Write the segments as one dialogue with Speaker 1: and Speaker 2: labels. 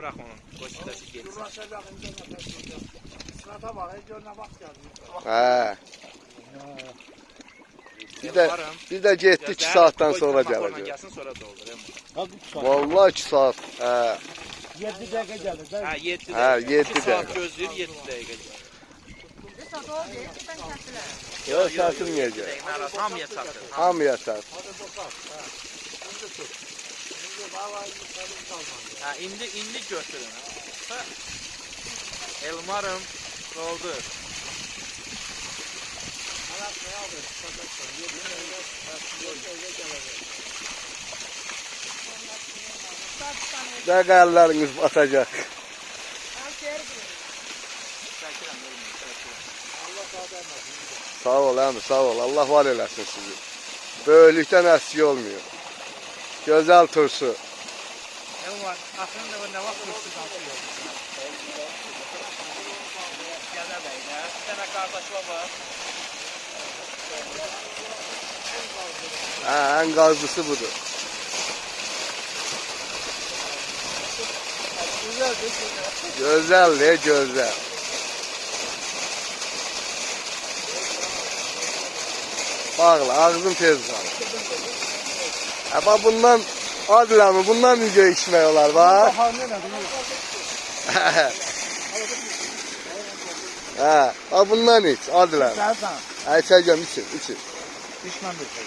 Speaker 1: bırak onu. Koçtaşı geçsin.
Speaker 2: Durlaşacak internet. Sırada var. Önce bak geldi.
Speaker 3: He.
Speaker 1: Elmarım.
Speaker 3: Biz de getdik 2 saatdən sonra
Speaker 1: Motorla
Speaker 3: gələcək.
Speaker 1: gelsin sonra doldur.
Speaker 2: Hadi kusura.
Speaker 3: Vallahi 2 saat. He.
Speaker 2: 7 dakika geldi.
Speaker 1: Ha 7
Speaker 3: Ha,
Speaker 1: dakika.
Speaker 3: 7
Speaker 1: 2 saat
Speaker 3: dakika.
Speaker 1: gözləyir 7 dəqiqə gəlir.
Speaker 3: Yox, çatılmayacaq.
Speaker 1: Hamıya çatır.
Speaker 3: Hamıya çat.
Speaker 1: Ha indi götürün. Ha. Elmarım doldur.
Speaker 3: Dəqəlləriniz batacaq. Sağ ol əmi, sağ ol. Allah var eləsin sizi. Böyüklükdən əski olmuyor. Gözəl turşu.
Speaker 1: Elmar, axırında nə vaxt turşu dansı yox. Gələ bəylə, bir dənə qardaşla var.
Speaker 3: Hə, ən qazlısı budur. Gözəl, ne gözəl. Bağla, ağzın tez qalır. Hə, bax bundan, adiləmi, bundan necə içmək olar, bax. Hə, bax bundan iç, adiləmi. Hə, içəcəm, için.
Speaker 2: Düşman bir şey.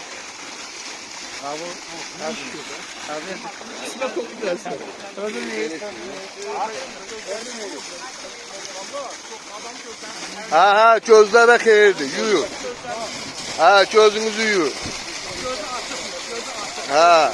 Speaker 3: Hə, gözlərə xeyirdir, yuyun. Hə, gözünüzü yuyun. Hə.